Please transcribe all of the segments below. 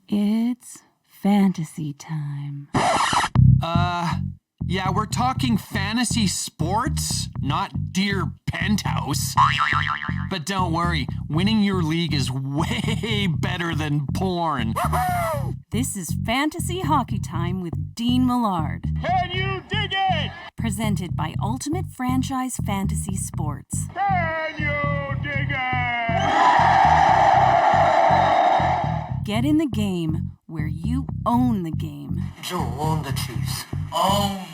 It's fantasy time. Yeah, we're talking fantasy sports, not Dear Penthouse. But don't worry, winning your league is way better than porn. This is Fantasy Hockey Time with Dean Millard. Can you dig it? Presented by Ultimate Franchise Fantasy Sports. Can you dig it? Get in the game where you own the game. Joe own the Chiefs. Owns.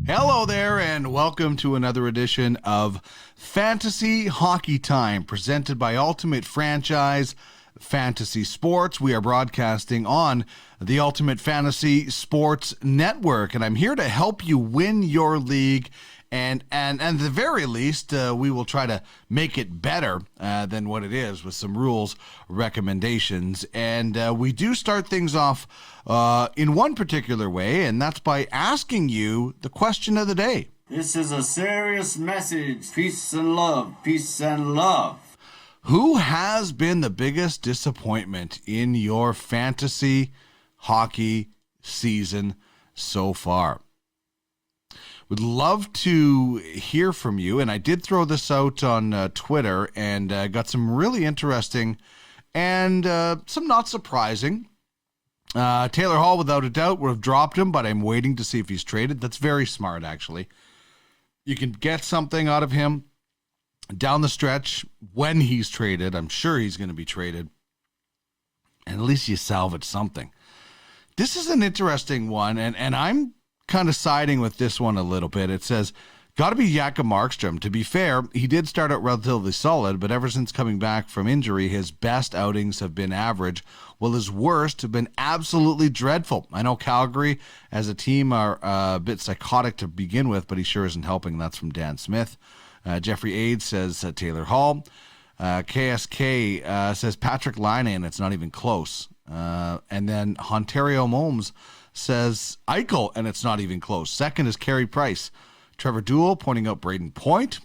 Hello there, and welcome to another edition of Fantasy Hockey Time, presented by Ultimate Franchise Fantasy Sports. We are broadcasting on the Ultimate Fantasy Sports Network, and I'm here to help you win your league. And at the very least, we will try to make it better than what it is with some rules, recommendations. And we do start things off in one particular way, and that's by asking you the question of the day. This is a serious message. Peace and love. Peace and love. Who has been the biggest disappointment in your fantasy hockey season so far? Would love to hear from you, and I did throw this out on Twitter and got some really interesting and some not surprising. Taylor Hall, without a doubt, would have dropped him, but I'm waiting to see if he's traded. That's very smart, actually. You can get something out of him down the stretch when he's traded. I'm sure he's going to be traded, and at least you salvage something. This is an interesting one, and I'm kind of siding with this one a little bit. It says, got to be Jakob Markstrom. To be fair, he did start out relatively solid, but ever since coming back from injury, his best outings have been average, while his worst have been absolutely dreadful. I know Calgary as a team are a bit psychotic to begin with, but he sure isn't helping. That's from Dan Smith. Jeffrey Aide says Taylor Hall. KSK says Patrick Laine, and it's not even close. And then Ontario Momes says Eichel, and it's not even close. Second is Carey Price. Trevor Duell pointing out Braden Point,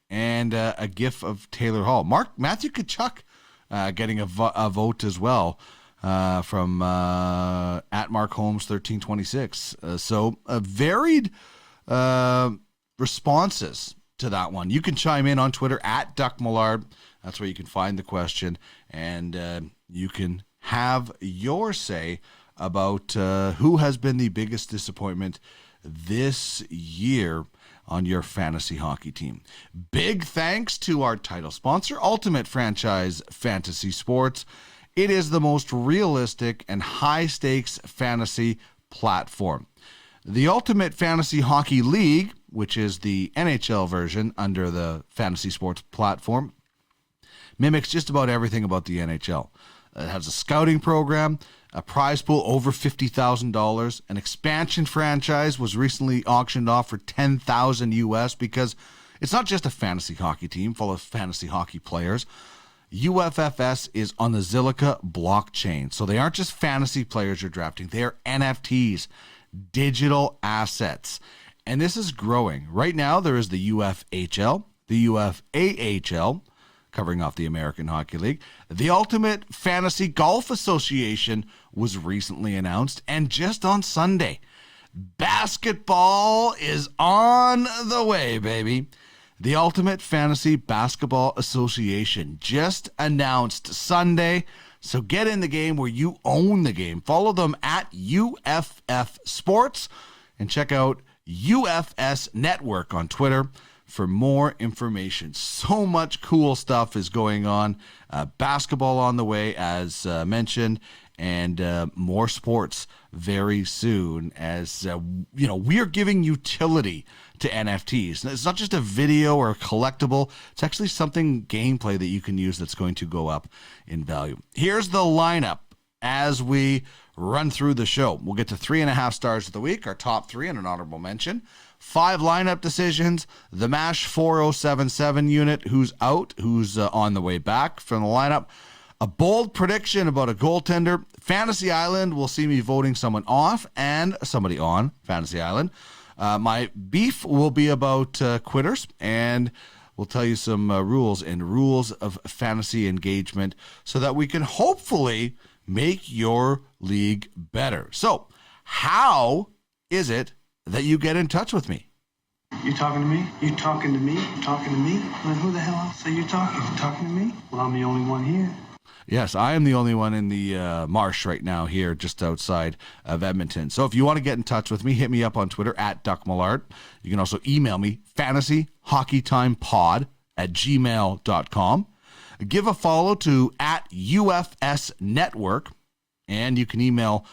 and a gif of Taylor Hall. Matthew Tkachuk getting a vote as well from at Mark Holmes 1326. So varied responses to that one. You can chime in on Twitter at Duck Millard. That's where you can find the question, and you can have your say about who has been the biggest disappointment this year on your fantasy hockey team. Big thanks to our title sponsor, Ultimate Franchise Fantasy Sports. It is the most realistic and high-stakes fantasy platform. The Ultimate Fantasy Hockey League, which is the NHL version under the Fantasy Sports platform, mimics just about everything about the NHL. It has a scouting program, a prize pool over $50,000. An expansion franchise was recently auctioned off for $10,000 US because it's not just a fantasy hockey team full of fantasy hockey players. UFFS is on the Zilliqa blockchain. So they aren't just fantasy players you're drafting. They are NFTs, digital assets. And this is growing. Right now, there is the UFHL, the UFAHL, covering off the American Hockey League. The Ultimate Fantasy Golf Association was recently announced, and just on Sunday, basketball is on the way, baby. The Ultimate Fantasy Basketball Association just announced Sunday, so get in the game where you own the game. Follow them at UFF Sports and check out UFS Network on Twitter for more information. So much cool stuff is going on. Basketball on the way, as mentioned, and more sports very soon as, we are giving utility to NFTs. It's not just a video or a collectible. It's actually something gameplay that you can use that's going to go up in value. Here's the lineup as we run through the show. We'll get to 3.5 stars of the week, our top three, and an honorable mention. 5 lineup decisions, the MASH 4077 unit, who's out, who's on the way back from the lineup. A bold prediction about a goaltender. Fantasy Island will see me voting someone off and somebody on Fantasy Island. My beef will be about quitters, and we'll tell you some rules of fantasy engagement so that we can hopefully make your league better. So, how is it that you get in touch with me? You talking to me? You talking to me? You talking to me? Then who the hell else are you talking? You talking to me? Well, I'm the only one here. Yes, I am the only one in the marsh right now here just outside of Edmonton. So if you want to get in touch with me, hit me up on Twitter at Duck Millard. You can also email me, fantasyhockeytimepod@gmail.com. Give a follow to at UFS Network, and you can email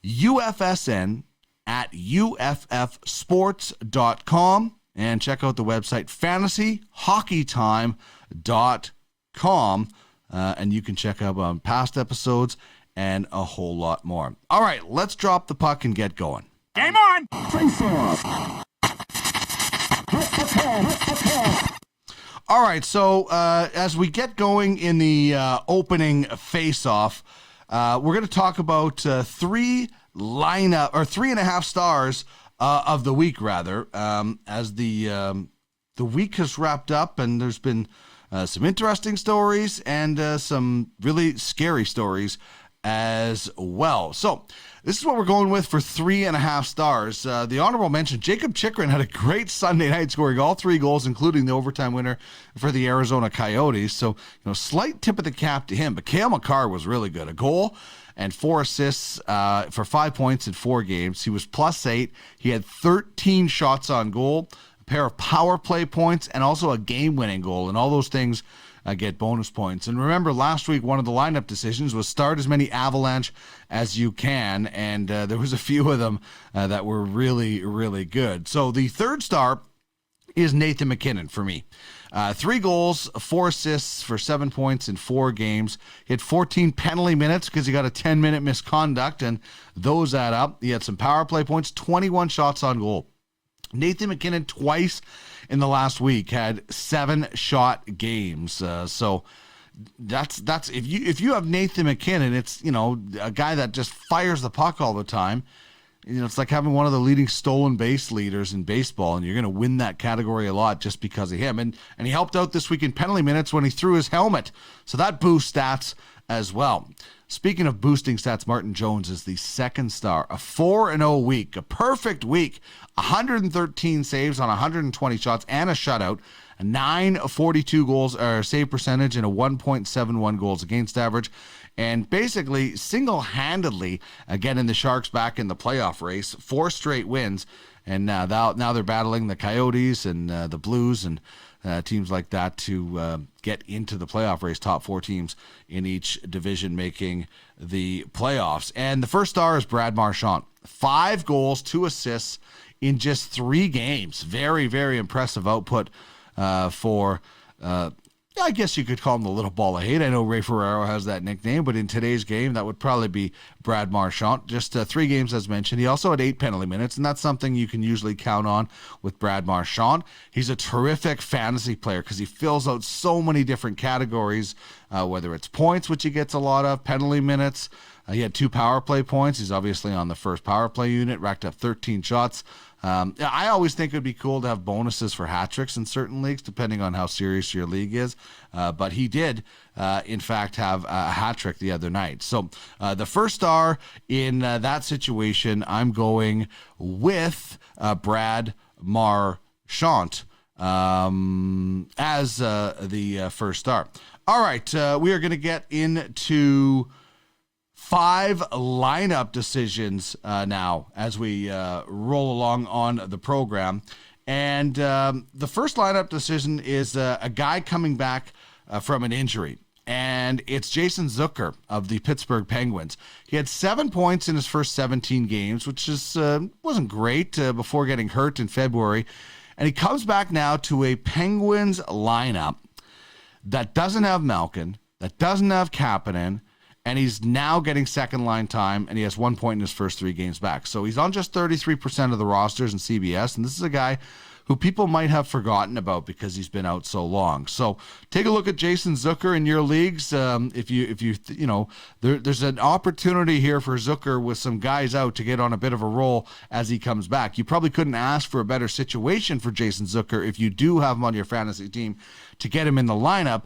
UFSN at UFFsports.com, and check out the website fantasyhockeytime.com. And you can check out past episodes and a whole lot more. All right, let's drop the puck and get going. Game on! All right, so as we get going in the opening face-off, we're going to talk about 3.5 stars of the week, rather, as the week has wrapped up and there's been some interesting stories and some really scary stories as well. So this is what we're going with for 3.5 stars. The honorable mention, Jacob Chychrun had a great Sunday night, scoring all 3 goals, including the overtime winner for the Arizona Coyotes. So, slight tip of the cap to him. But Cale Makar was really good. A goal and 4 assists for 5 points in 4 games. He was +8. He had 13 shots on goal, pair of power play points, and also a game-winning goal, and all those things get bonus points. And remember, last week, one of the lineup decisions was start as many Avalanche as you can, and there was a few of them that were really, really good. So the third star is Nathan McKinnon for me. 3 goals, 4 assists for 7 points in 4 games. He had 14 penalty minutes because he got a 10-minute misconduct, and those add up. He had some power play points, 21 shots on goal. Nathan McKinnon twice in the last week had 7-shot games. So that's if you have Nathan McKinnon, it's a guy that just fires the puck all the time. It's like having one of the leading stolen base leaders in baseball, and you're going to win that category a lot just because of him. And he helped out this week in penalty minutes when he threw his helmet, so that boosts stats as well. Speaking of boosting stats, Martin Jones is the second star. A 4-0 week, a perfect week, 113 saves on 120 shots and a shutout, a 942 goals or save percentage, and a 1.71 goals against average. And basically, single-handedly, getting the Sharks back in the playoff race, 4 straight wins. And now they're battling the Coyotes and the Blues and teams like that to get into the playoff race, top 4 teams in each division making the playoffs. And the first star is Brad Marchand. 5 goals, 2 assists in just 3 games. Very, very impressive output for I guess you could call him the little ball of hate. I know Ray Ferraro has that nickname, but in today's game, that would probably be Brad Marchand. Just 3 games, as mentioned. He also had 8 penalty minutes, and that's something you can usually count on with Brad Marchand. He's a terrific fantasy player because he fills out so many different categories, whether it's points, which he gets a lot of, penalty minutes. He had 2 power play points. He's obviously on the first power play unit, racked up 13 shots. I always think it would be cool to have bonuses for hat tricks in certain leagues, depending on how serious your league is. But he did, in fact, have a hat trick the other night. So the first star in that situation, I'm going with Brad Marchand as the first star. All right, we are going to get into 5 lineup decisions now as we roll along on the program. And the first lineup decision is a guy coming back from an injury. And it's Jason Zucker of the Pittsburgh Penguins. He had 7 points in his first 17 games, which is wasn't great before getting hurt in February. And he comes back now to a Penguins lineup that doesn't have Malkin, that doesn't have Kapanen, and he's now getting second line time, and he has 1 point in his first 3 games back. So he's on just 33% of the rosters in CBS, and this is a guy who people might have forgotten about because he's been out so long. So take a look at Jason Zucker in your leagues. There's an opportunity here for Zucker with some guys out to get on a bit of a roll as he comes back. You probably couldn't ask for a better situation for Jason Zucker if you do have him on your fantasy team to get him in the lineup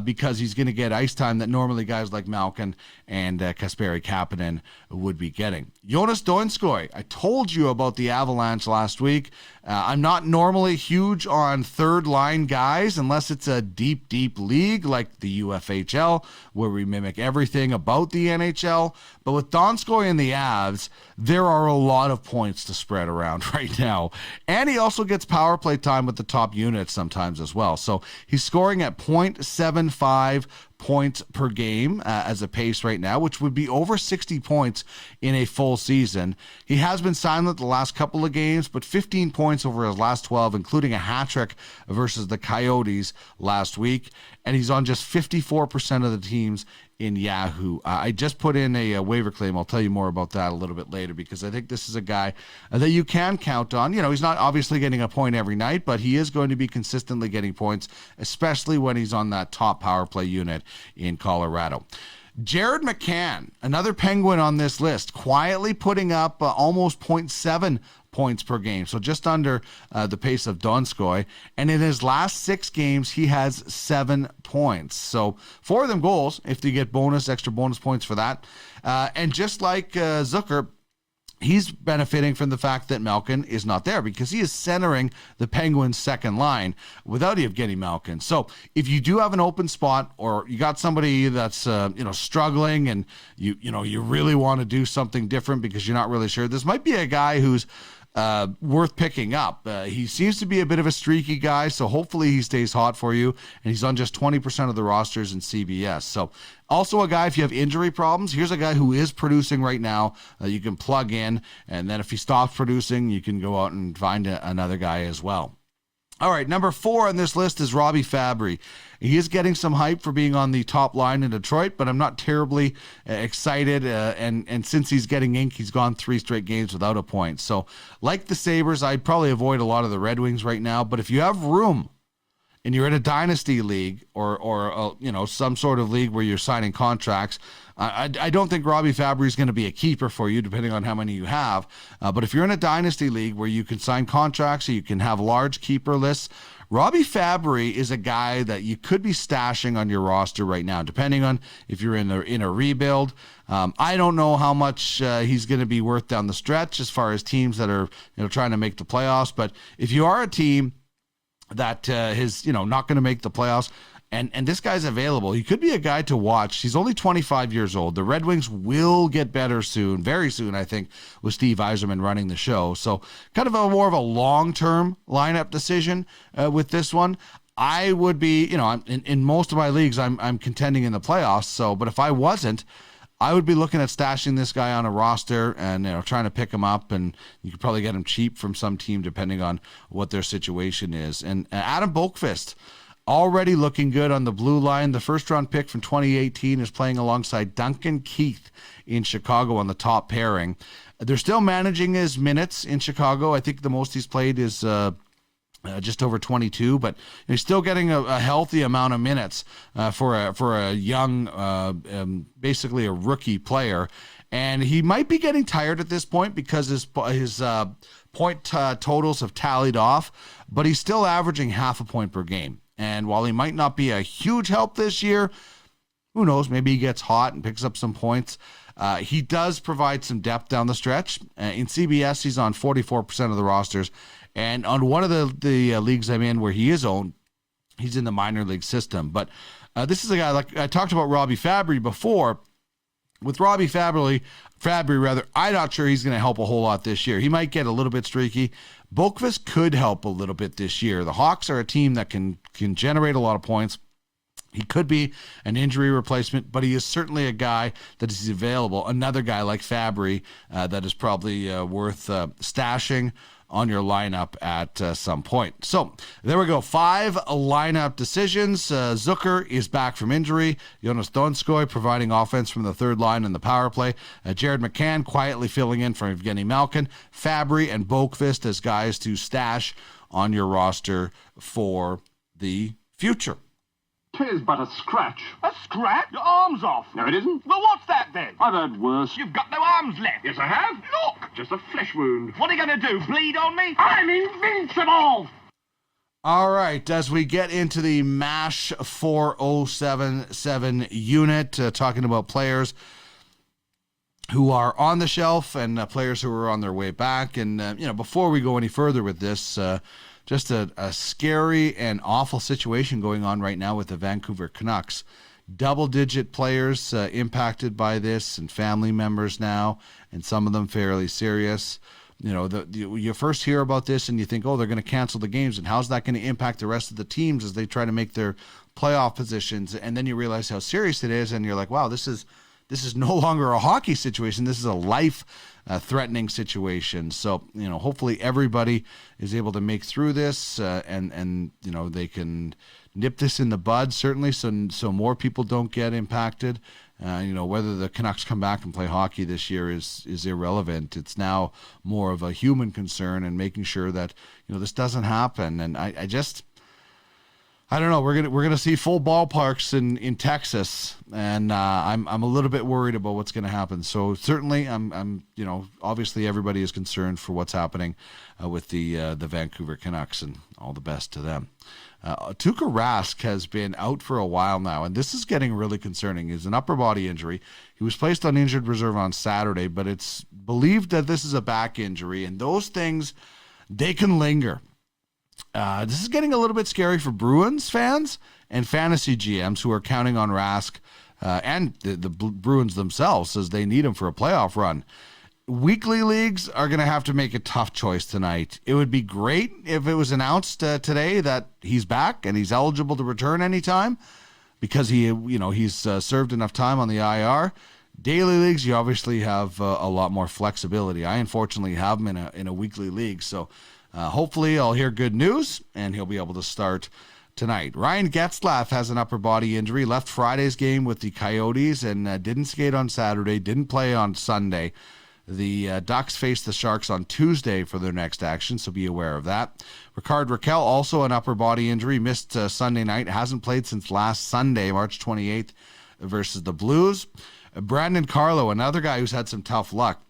because he's going to get ice time that normally guys like Malkin and Kasperi Kapanen would be getting. Jonas Donskoi, I told you about the Avalanche last week. I'm not normally huge on third line guys unless it's a deep league like the UFHL where we mimic everything about the NHL. But with Donskoi and the Avs, there are a lot of points to spread around right now. And he also gets power play time with the top units sometimes as well. So he's scoring at .75 points per game as a pace right now, which would be over 60 points in a full season. He has been silent the last couple of games, but 15 points over his last 12, including a hat trick versus the Coyotes last week. And he's on just 54% of the teams in Yahoo. I just put in a waiver claim. I'll tell you more about that a little bit later because I think this is a guy that you can count on. You know, he's not obviously getting a point every night, but he is going to be consistently getting points, especially when he's on that top power play unit in Colorado. Jared McCann, another Penguin on this list, quietly putting up almost .7 points per game, so just under the pace of Donskoi. And in his last 6 games, he has 7 points. So 4 of them goals, if you get extra bonus points for that. And just like Zucker, he's benefiting from the fact that Malkin is not there because he is centering the Penguins' second line without Evgeny Malkin. So if you do have an open spot or you got somebody that's struggling and you really want to do something different because you're not really sure, this might be a guy who's worth picking up. He seems to be a bit of a streaky guy, so hopefully he stays hot for you, and he's on just 20% of the rosters in CBS. So also a guy, if you have injury problems, here's a guy who is producing right now. You can plug in, and then if he stops producing, you can go out and find another guy as well. All right, number 4 on this list is Robbie Fabry. He is getting some hype for being on the top line in Detroit, but I'm not terribly excited. And since he's getting ink, he's gone 3 straight games without a point. So like the Sabres, I'd probably avoid a lot of the Red Wings right now. But if you have room and you're in a dynasty league or some sort of league where you're signing contracts, I don't think Robbie Fabry is going to be a keeper for you, depending on how many you have. But if you're in a dynasty league where you can sign contracts or you can have large keeper lists, Robbie Fabry is a guy that you could be stashing on your roster right now, depending on if you're in a rebuild. I don't know how much he's going to be worth down the stretch as far as teams that are trying to make the playoffs. But if you are a team that is not going to make the playoffs, and this guy's available, he could be a guy to watch. He's only 25 years old. The Red Wings will get better soon, very soon, I think, with Steve Yzerman running the show. So kind of more of a long-term lineup decision with this one. I would be, in most of my leagues, I'm contending in the playoffs. So, but if I wasn't, I would be looking at stashing this guy on a roster and trying to pick him up, and you could probably get him cheap from some team depending on what their situation is. And Adam Boqvist, already looking good on the blue line. The first-round pick from 2018 is playing alongside Duncan Keith in Chicago on the top pairing. They're still managing his minutes in Chicago. I think the most he's played is just over 22, but he's still getting a healthy amount of minutes for a young, basically a rookie player. And he might be getting tired at this point because his point totals have tallied off, but he's still averaging half a point per game. And while he might not be a huge help this year, who knows, maybe he gets hot and picks up some points. He does provide some depth down the stretch. In CBS, he's on 44% of the rosters. And on one of the leagues I'm in where he is owned, he's in the minor league system. But this is a guy, like I talked about Robbie Fabry before. With Robbie Fabry, I'm not sure he's going to help a whole lot this year. He might get a little bit streaky. Boqvist could help a little bit this year. The Hawks are a team that can generate a lot of points. He could be an injury replacement, but he is certainly a guy that is available. Another guy like Fabry that is probably worth stashing on your lineup at some point. So there we go. 5 lineup decisions. Zucker is back from injury. Jonas Donskoi providing offense from the third line in the power play. Jared McCann quietly filling in for Evgeny Malkin. Fabry and Boqvist as guys to stash on your roster for the future. 'Tis but a scratch. A scratch? Your arm's off. No, it isn't. Well, what's that then? I've heard worse. You've got no arms left. Yes, I have. Look! Just a flesh wound. What are you going to do, bleed on me? I'm invincible! All right, as we get into the MASH 4077 unit, talking about players who are on the shelf and players who are on their way back. And, before we go any further with this, just a scary and awful situation going on right now with the Vancouver Canucks. Double-digit players impacted by this, and family members now, and some of them fairly serious. You first hear about this and you think, oh, they're going to cancel the games, and how's that going to impact the rest of the teams as they try to make their playoff positions? And then you realize how serious it is, and you're like, wow, this is no longer a hockey situation. This is a life-threatening situation. So, hopefully everybody is able to make through this, and they can nip this in the bud, certainly, so more people don't get impacted. Whether the Canucks come back and play hockey this year is irrelevant. It's now more of a human concern and making sure that this doesn't happen. And I don't know. We're gonna see full ballparks in Texas, and I'm a little bit worried about what's going to happen. So certainly, I'm obviously everybody is concerned for what's happening with the Vancouver Canucks, and all the best to them. Tuukka Rask has been out for a while now, and this is getting really concerning. It's an upper body injury. He was placed on injured reserve on Saturday, but it's believed that this is a back injury, and those things, they can linger. This is getting a little bit scary for Bruins fans and fantasy GMs who are counting on Rask and the Bruins themselves, as they need him for a playoff run. Weekly leagues are going to have to make a tough choice tonight. It would be great if it was announced today that he's back and he's eligible to return anytime, because he's served enough time on the IR. Daily leagues, you obviously have a lot more flexibility. I unfortunately have him in a weekly league, so hopefully I'll hear good news and he'll be able to start tonight. Ryan Getzlaff has an upper body injury, left Friday's game with the Coyotes and didn't skate on Saturday, didn't play on Sunday. The Ducks face the Sharks on Tuesday for their next action, so be aware of that. Rickard Rakell, also an upper body injury, missed Sunday night, hasn't played since last Sunday, March 28th, versus the Blues. Brandon Carlo, another guy who's had some tough luck,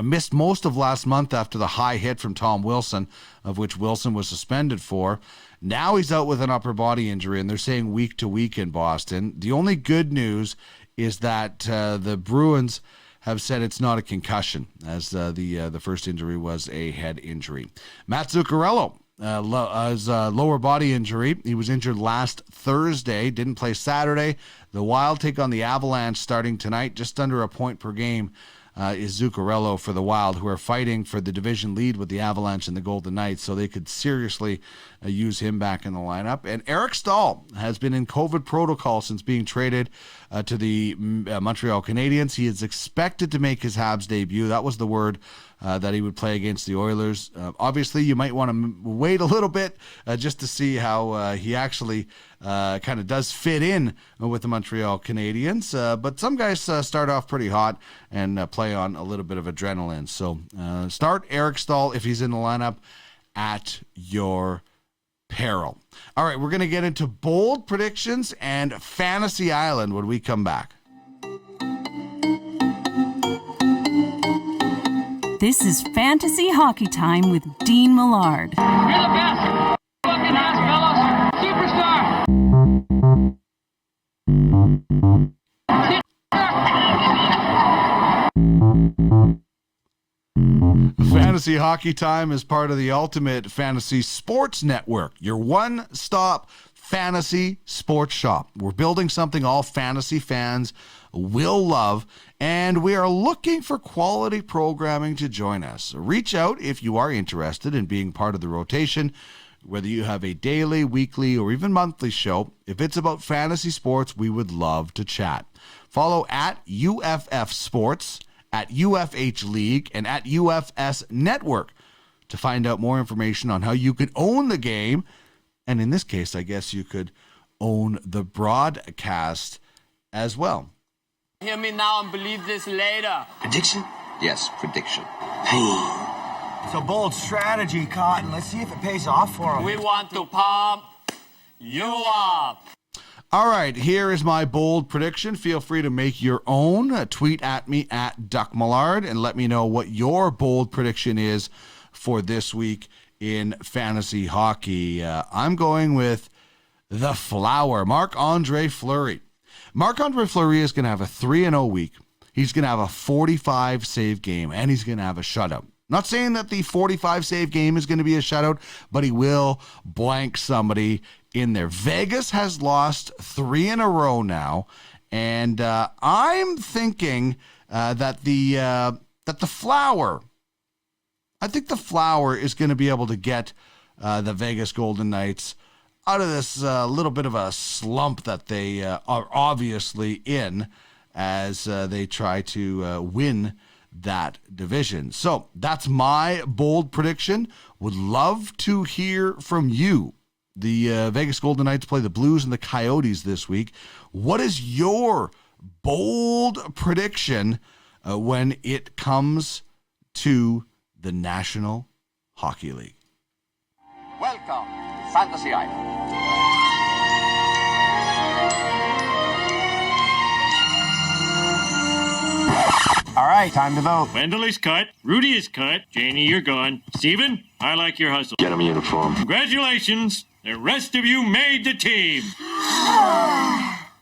missed most of last month after the high hit from Tom Wilson, of which Wilson was suspended for. Now he's out with an upper body injury, and they're saying week to week in Boston. The only good news is that the Bruins have said it's not a concussion, as the first injury was a head injury. Matt Zuccarello has a lower body injury. He was injured last Thursday, didn't play Saturday. The Wild take on the Avalanche starting tonight, just under a point per game. Is Zuccarello for the Wild, who are fighting for the division lead with the Avalanche and the Golden Knights, so they could seriously use him back in the lineup. And Eric Stahl has been in COVID protocol since being traded to the Montreal Canadiens. He is expected to make his Habs debut. That was the word that he would play against the Oilers. Obviously, you might want to wait a little bit just to see how he actually kind of does fit in with the Montreal Canadiens. But some guys start off pretty hot and play on a little bit of adrenaline. So start Eric Stahl if he's in the lineup at your peril. All right, we're going to get into bold predictions and Fantasy Island when we come back. This is Fantasy Hockey Time with Dean Millard. You're the best. Fucking ass, fellas. Superstar. Fantasy Hockey Time is part of the Ultimate Fantasy Sports Network, your one-stop fantasy sports shop. We're building something all fantasy fans will love, and we are looking for quality programming to join us. Reach out if you are interested in being part of the rotation, whether you have a daily, weekly, or even monthly show. If it's about fantasy sports, we would love to chat. Follow at UFF Sports, at UFH League, and at UFS Network to find out more information on how you could own the game. And in this case, I guess you could own the broadcast as well. Hear me now and believe this later. Prediction? Yes, prediction. Pain. It's a bold strategy, Cotton. Let's see if it pays off for him. We want to pump you up. All right, here is my bold prediction. Feel free to make your own. Tweet at me at Duck Millard and let me know what your bold prediction is for this week in fantasy hockey. I'm going with the Flower, Marc-Andre Fleury. Marc-Andre Fleury is going to have a 3-0 week. He's going to have a 45 save game, and he's going to have a shutout. Not saying that the 45 save game is going to be a shutout, but he will blank somebody in there. Vegas has lost 3 in a row now, and I'm thinking that the Flower, I think the Flower is going to be able to get the Vegas Golden Knights out of this little bit of a slump that they are obviously in as they try to win that division. So that's my bold prediction. Would love to hear from you. The Vegas Golden Knights play the Blues and the Coyotes this week. What is your bold prediction when it comes to the National Hockey League? Welcome to Fantasy Island. All right, time to vote. Wendell is cut. Rudy is cut. Janie, you're gone. Steven, I like your hustle. Get him a uniform. Congratulations. The rest of you made the team.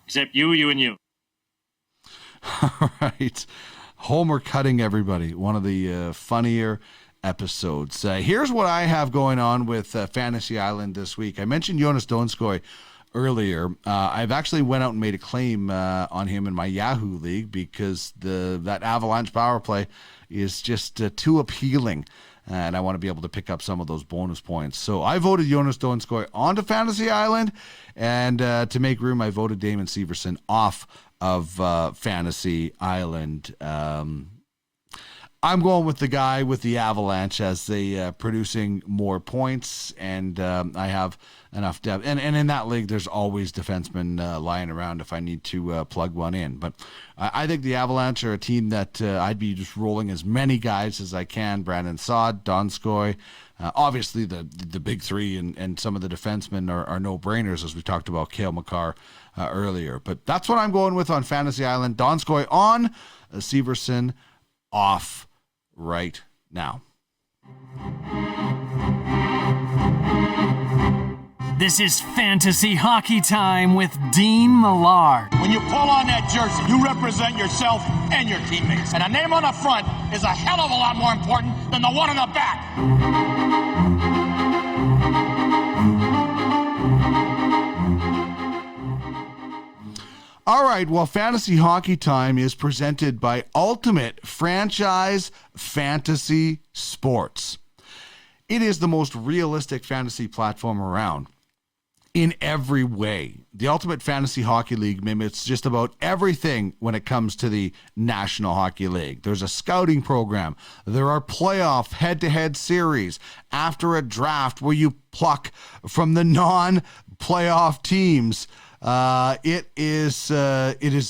Except you, and you. All right. Homer cutting everybody. One of the funnier episodes. Here's what I have going on with Fantasy Island this week. I mentioned Jonas Donskoi earlier. I've actually went out and made a claim on him in my Yahoo League because that Avalanche power play is just too appealing, and I want to be able to pick up some of those bonus points. So I voted Jonas Donskoi onto Fantasy Island, and to make room, I voted Damon Severson off of Fantasy Island. I'm going with the guy with the Avalanche as they producing more points, and I have enough depth. And in that league, there's always defensemen lying around if I need to plug one in. But I think the Avalanche are a team that I'd be just rolling as many guys as I can. Brandon Saad, Donskoi. Obviously, the big three and some of the defensemen are no-brainers, as we talked about Cale Makar earlier. But that's what I'm going with on Fantasy Island. Donskoi on, Severson off right now. This is Fantasy Hockey Time with Dean Millard. When you pull on that jersey, you represent yourself and your teammates. And a name on the front is a hell of a lot more important than the one in the back. All right, well, Fantasy Hockey Time is presented by Ultimate Franchise Fantasy Sports. It is the most realistic fantasy platform around in every way. The Ultimate Fantasy Hockey League mimics just about everything when it comes to the National Hockey League. There's a scouting program. There are playoff head-to-head series after a draft where you pluck from the non-playoff teams. It is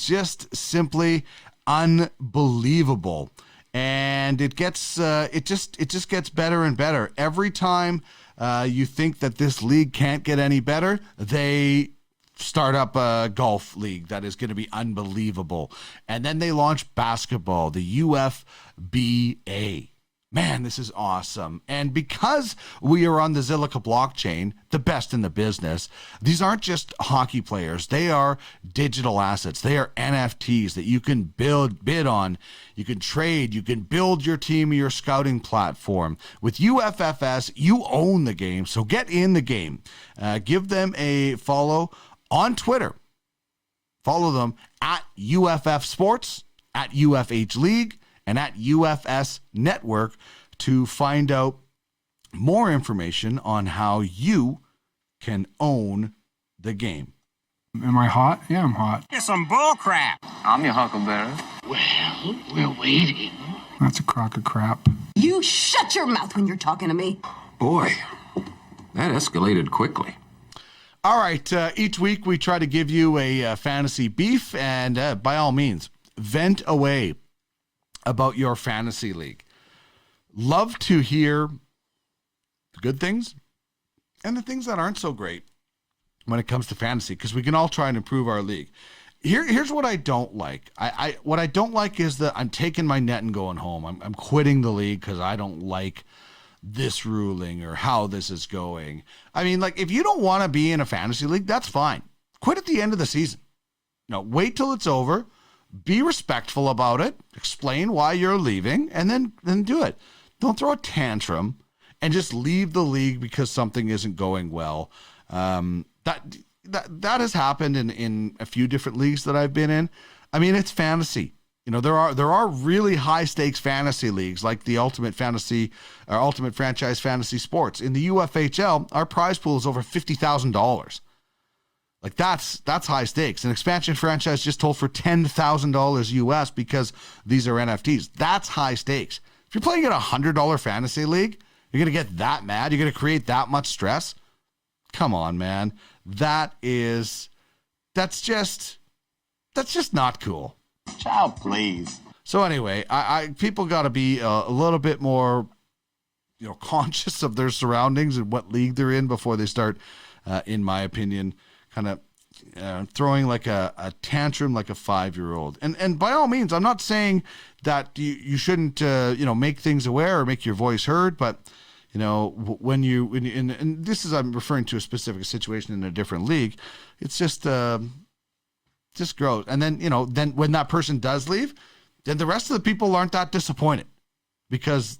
just simply unbelievable, and it just gets better and better every time. You think that this league can't get any better, they start up a golf league that is going to be unbelievable, and then they launch basketball, the UFBA. Man, this is awesome. And because we are on the Zilliqa blockchain, the best in the business, these aren't just hockey players. They are digital assets. They are NFTs that you can bid on. You can trade. You can build your team or your scouting platform. With UFFS, you own the game. So get in the game. Give them a follow on Twitter. Follow them at UFF Sports, at UFH League, and at UFS Network to find out more information on how you can own the game. Am I hot? Yeah, I'm hot. It's some bull crap. I'm your huckleberry. Well, we're waiting. That's a crock of crap. You shut your mouth when you're talking to me. Boy, that escalated quickly. All right, each week we try to give you a fantasy beef, and by all means, vent away about your fantasy league. love to hear the good things and the things that aren't so great when it comes to fantasy, because we can all try and improve our league. Here's what I don't like. What I don't like is that I'm taking my net and going home. I'm quitting the league because I don't like this ruling or how this is going. I mean, like, if you don't want to be in a fantasy league, that's fine. Quit at the end of the season. No, wait till it's over. Be respectful about it. Explain why you're leaving, and then do it. Don't throw a tantrum and just leave the league because something isn't going well. That has happened in a few different leagues that I've been in. I mean, it's fantasy. You know, there are really high stakes fantasy leagues like the Ultimate Franchise Fantasy Sports. In the UFHL, our prize pool is over $50,000. Like, that's high stakes. An expansion franchise just told for $10,000 US because these are NFTs. That's high stakes. If you're playing in a $100 fantasy league, you're going to get that mad? You're going to create that much stress? Come on, man. That's just not cool. Child, please. So anyway, I people got to be a little bit more, conscious of their surroundings and what league they're in before they start, in my opinion, kind of throwing like a tantrum like a 5-year-old. And by all means, I'm not saying that you shouldn't, make things aware or make your voice heard, but when you and this is, I'm referring to a specific situation in a different league. It's just gross. And then when that person does leave, then the rest of the people aren't that disappointed because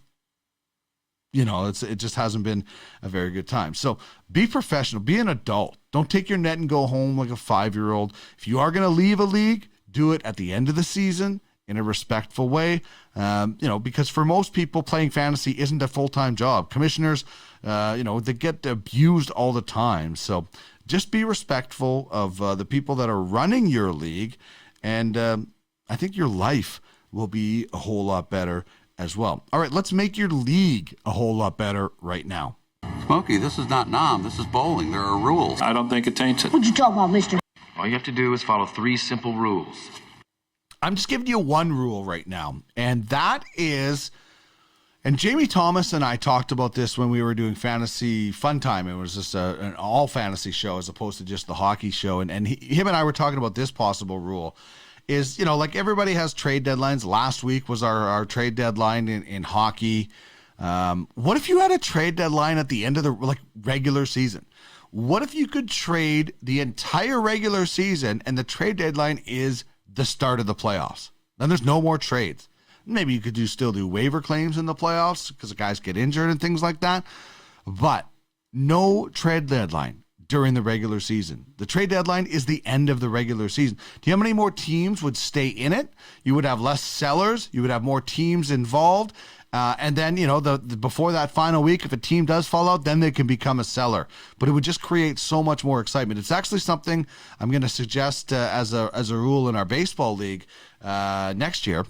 it just hasn't been a very good time. So be professional, be an adult. Don't take your net and go home like a 5-year-old. If you are going to leave a league, do it at the end of the season in a respectful way, because for most people, playing fantasy isn't a full-time job. Commissioners, they get abused all the time. So just be respectful of the people that are running your league, and I think your life will be a whole lot better as well. All right, let's make your league a whole lot better right now. Smokey, this is not Nam. This is bowling. There are rules. I don't think it taints it. What you talking about, mister? All you have to do is follow 3 simple rules. I'm just giving you one rule right now, and that is, and Jamie Thomas and I talked about this when we were doing Fantasy Fun Time. It was just an all fantasy show as opposed to just the hockey show, and him and I were talking about this possible rule is, like everybody has trade deadlines. Last week was our trade deadline in hockey. What if you had a trade deadline at the end of the regular season? What if you could trade the entire regular season and the trade deadline is the start of the playoffs? Then there's no more trades. Maybe you could still do waiver claims in the playoffs because the guys get injured and things like that. But no trade deadline during the regular season. The trade deadline is the end of the regular season. Do you know how many more teams would stay in it? You would have less sellers. You would have more teams involved. And then, before that final week, if a team does fall out, then they can become a seller. But it would just create so much more excitement. It's actually something I'm going to suggest as a rule in our baseball league next year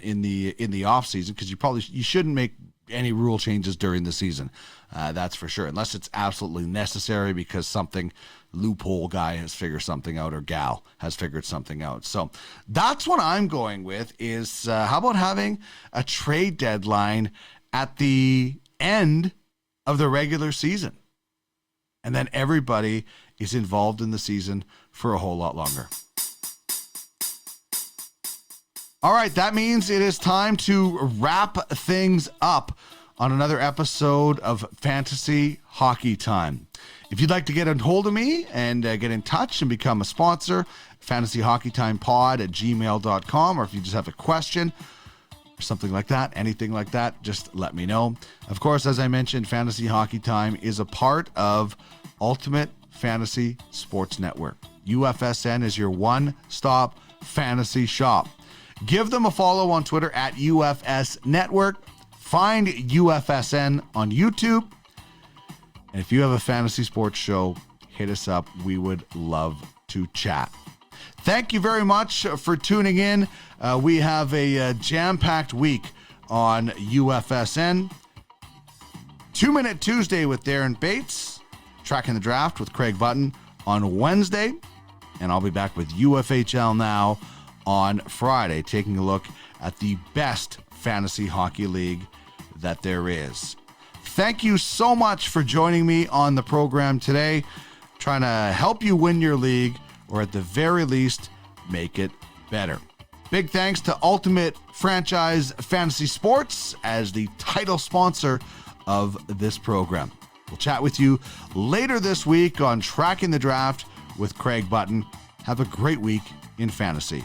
in the off season, because you shouldn't make any rule changes during the season. That's for sure, unless it's absolutely necessary because something loophole guy has figured something out or gal has figured something out. So that's what I'm going with is how about having a trade deadline at the end of the regular season? And then everybody is involved in the season for a whole lot longer. All right, that means it is time to wrap things up on another episode of Fantasy Hockey Time. If you'd like to get a hold of me and get in touch and become a sponsor, fantasyhockeytimepod@gmail.com, or if you just have a question or something like that, anything like that, just let me know. Of course, as I mentioned, Fantasy Hockey Time is a part of Ultimate Fantasy Sports Network. UFSN is your one-stop fantasy shop. Give them a follow on Twitter at UFS Network. Find UFSN on YouTube. And if you have a fantasy sports show, hit us up. We would love to chat. Thank you very much for tuning in. We have a jam-packed week on UFSN. 2-Minute Tuesday with Darren Bates. Tracking the Draft with Craig Button on Wednesday. And I'll be back with UFHL Now on Friday, taking a look at the best fantasy hockey league that there is. Thank you so much for joining me on the program today, trying to help you win your league, or at the very least, make it better. Big thanks to Ultimate Franchise Fantasy Sports as the title sponsor of this program. We'll chat with you later this week on Tracking the Draft with Craig Button. Have a great week in fantasy.